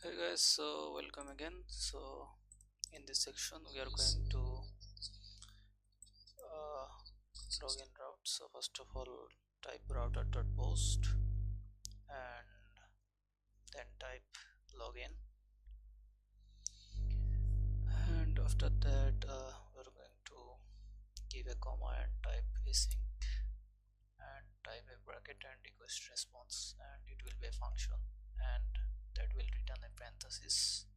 Hey guys, so welcome again. So in this section we are going to login route. So first of all, type router.post and then type login, and after that we're going to give a comma and type async and type a bracket and request response, and it will be a function and that will return a parenthesis.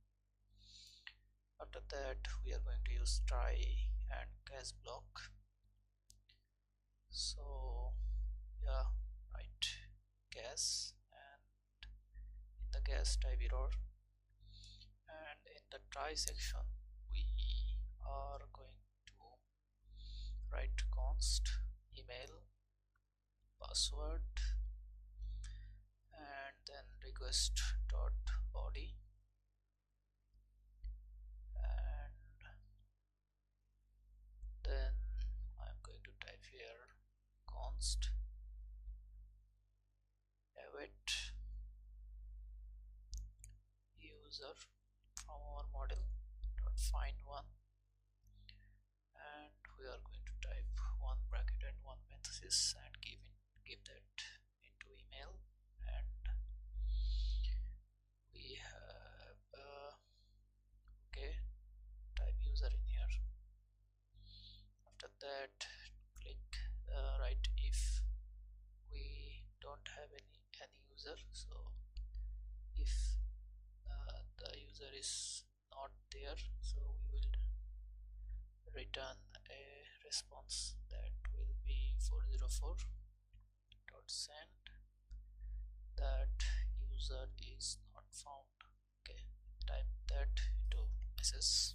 After that we are going to use try and catch block. So yeah, right, gas, and in the gas type error, and in the try section we are going to write const email password and then request dot body, and then I'm going to type here const await user from our model dot find one, and we are going to type one bracket and one parenthesis and give that into email, and we have okay, type user in here. After that click write if we don't have any user, so if the user is not there, so we will return a response that will be 404 dot send that user is not found. Okay, type that into message,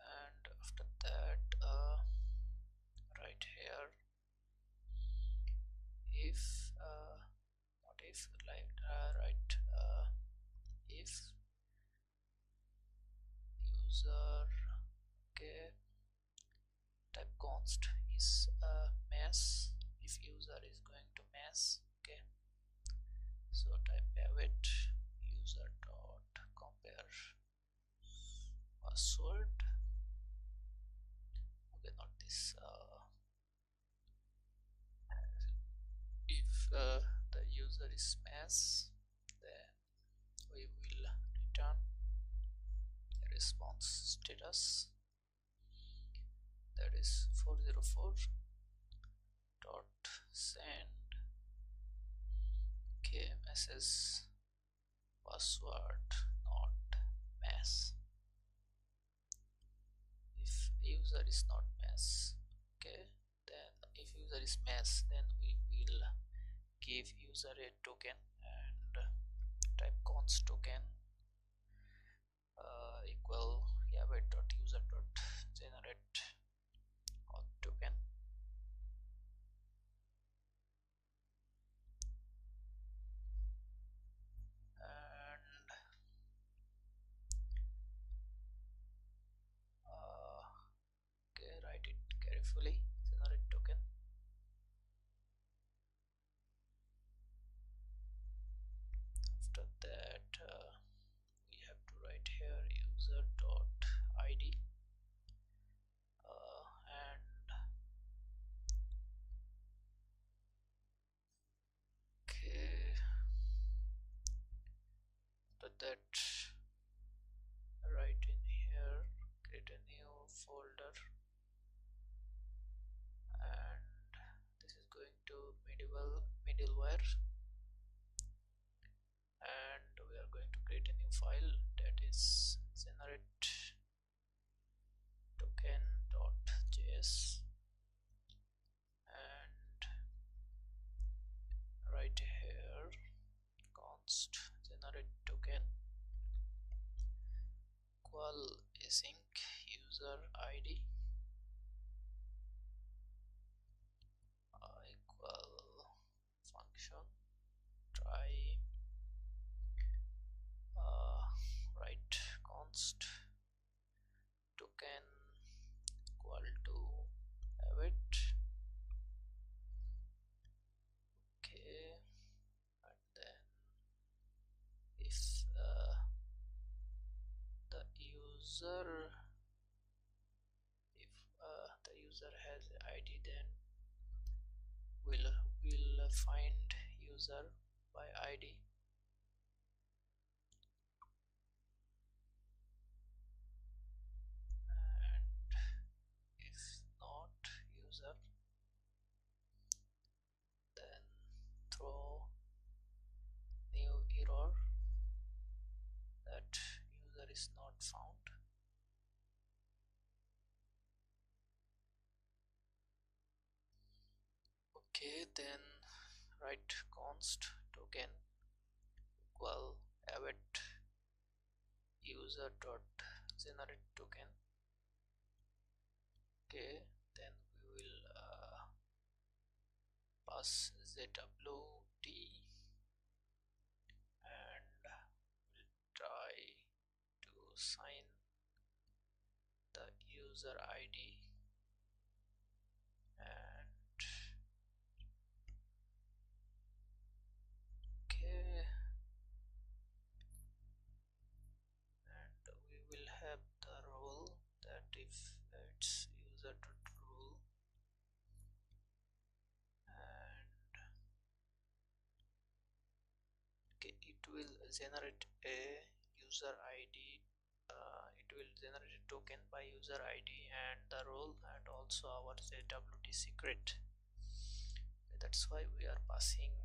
and after that right here if not if like right if user, okay, type const is mass if user is going to mass. Okay, so type await user dot compare password. Okay, not this. If the user is mass, then we will return a response status that is 404 dot send kmss password not mass if user is not mass. Okay, then if user is mass, then we will give user a token and type const token equal await dot user dot generate auth token, and okay, write it carefully, generate token. After that we have to write here user dot id and okay, after that write in here create a new folder, and this is going to middleware, and we are going to create a new file that is generate token.js, and right here const generate token equal async user id equal function try write const token equal to await. Okay, ID, then we'll find user by ID, and if not user, then throw new error that user is not found. Okay, then write const token equal await user dot generate token. Okay, then we will pass zwt and we'll try to sign the user ID, and okay, and we will have the role that if it's user dot role, and okay, it will generate a user ID. It will generate a token by user ID and the role, and also our JWT secret. That's why we are passing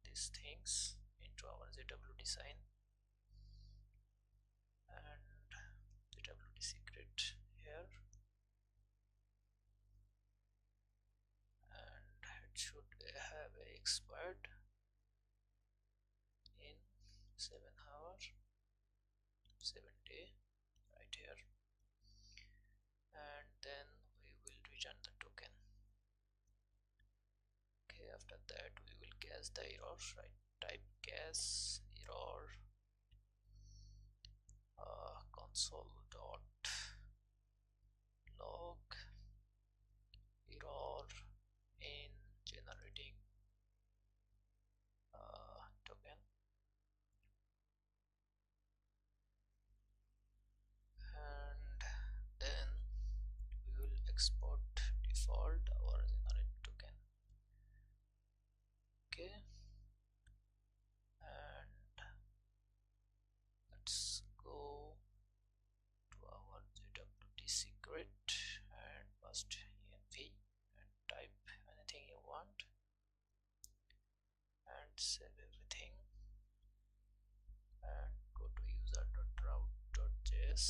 these things into our JWT sign and JWT secret here, and it should have expired in 7 hours, 7 day, right here, and then we will return the token. Okay, after that we will catch the error, right? Type catch error console dot log error in generating token, and then we will export default our generate token. Okay, and let's go to our JWT secret and paste env and type anything you want and save everything, and go to user.route.js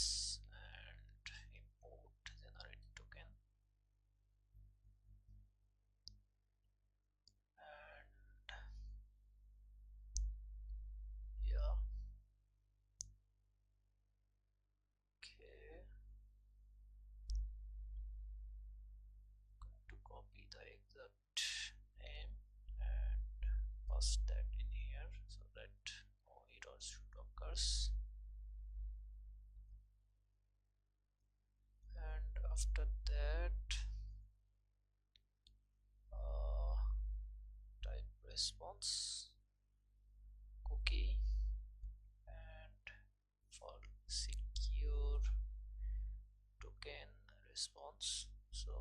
and import generate token, and yeah, okay, going to copy the exact name and paste that in here so that no errors should occur. And after that type response cookie, and for secure token response, so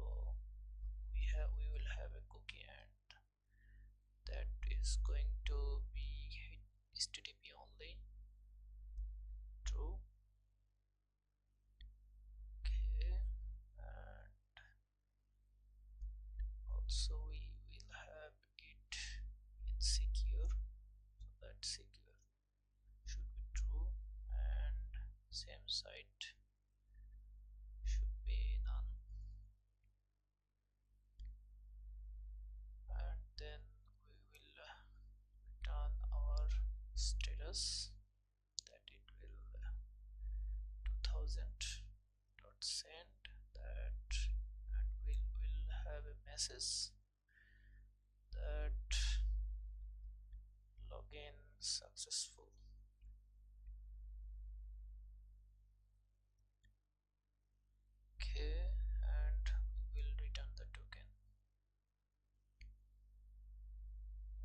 we will have a cookie, and that is going to be HTTP only, true. Okay, and also we will have it in secure, so that secure should be true, and same site should be none, and then we will return our status that it will 2000 dot send that, and will have a message that login successful. Okay, and we will return the token,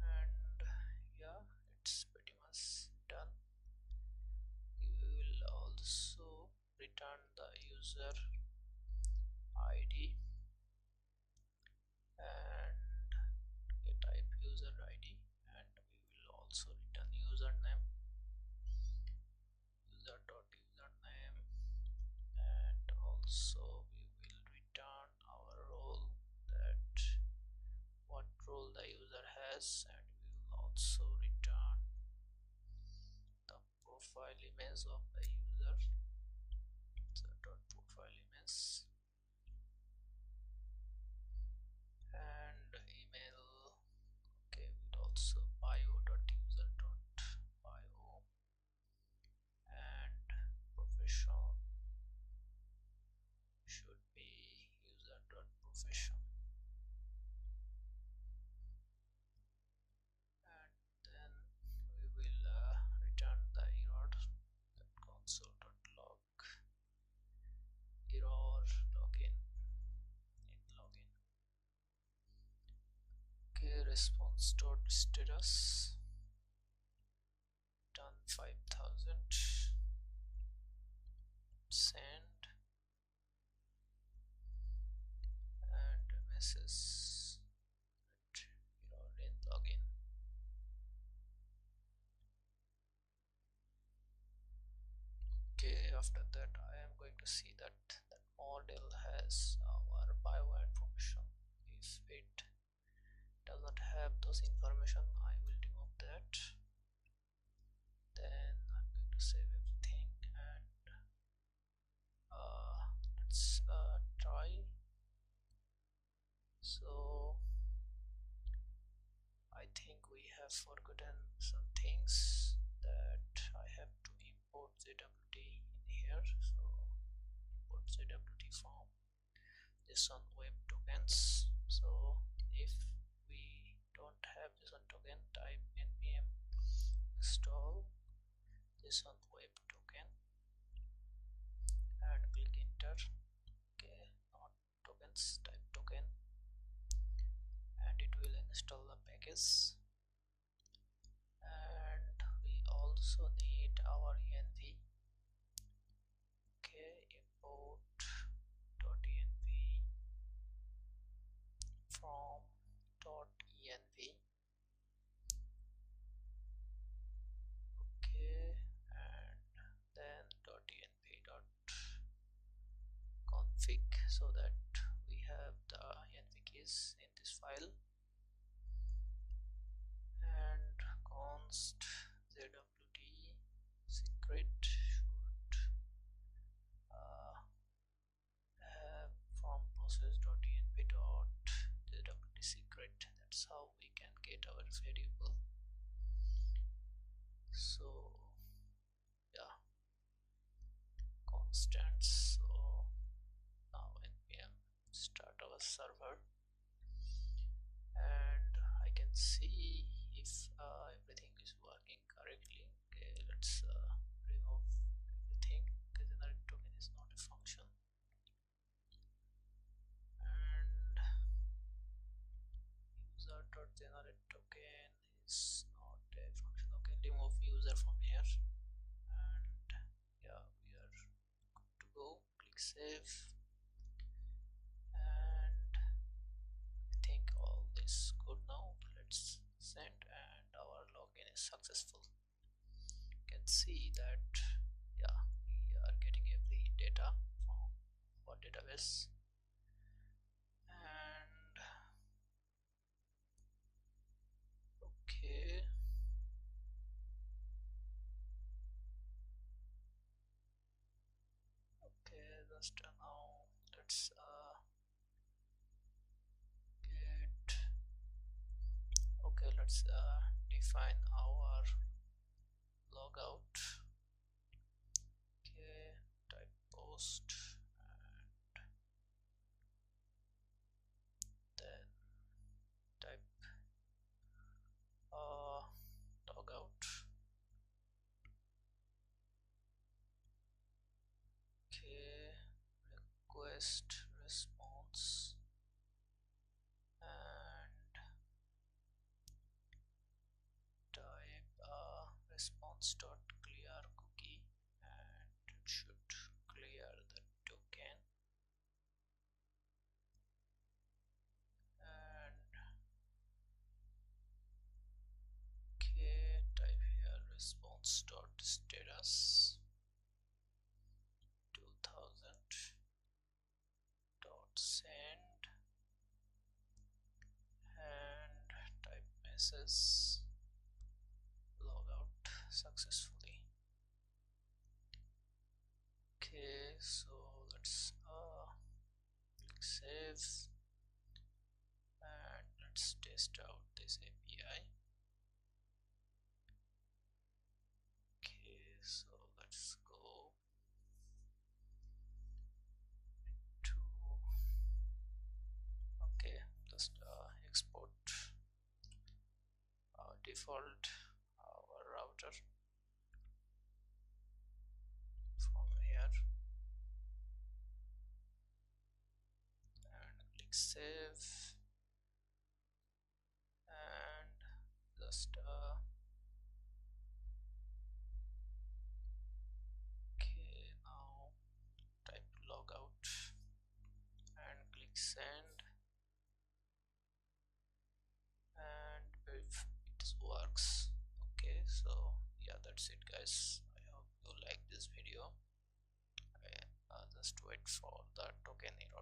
and yeah, it's pretty much done. We will also return the user ID Node.js, and we will also return the profile image of the user, so .profile image, and email. Okay, we'll also bio.user.bio, and profession should be user.profession, and then we will return the error, that console.log error login in login. Okay, response.status done 5000, send, and message error in login. Okay, after that I am going to see that the model has our bio and profession. If it does not have those information, I will remove that. Then I'm going to save everything, and let's try. So I think we have forgotten some things, that I have to import JWT in here. So import JWT from JSON Web Tokens. So if we don't have JSON token, type npm install JSON Web Token and click enter. Okay, not tokens, type token, and it will install the package. And we also need our env. Okay, import.env from .env. Okay, and then .env.config, so that we have the env keys in this file, and const jwt secret should have from process.env.jwt secret. That's how we can get our variable. So yeah, constants. So now npm start our server, and I can see if everything is working correctly. Okay, let's remove everything. Okay, generate token is not a function, and user.generate token is not a function. Okay, remove user from here, and yeah, we are good to go. Click save, and I think all is good now. Let's send, and our login is successful. You can see that yeah, we are getting every data from our database. And okay, just now let's get, okay, let's define our logout. Okay, type post, and then type logout. Okay, request response, and type response dot clear cookie, and it should clear the token. And okay, type here response dot status 2000 dot send, and type message this is log out successfully. Okay, so let's click save and let's test out this API. Okay, so let's go to okay, just export default our router from here and click save and just okay, now type logout and click send, and if it works. Okay, so yeah, that's it guys. I hope you like this video. Just wait for the token error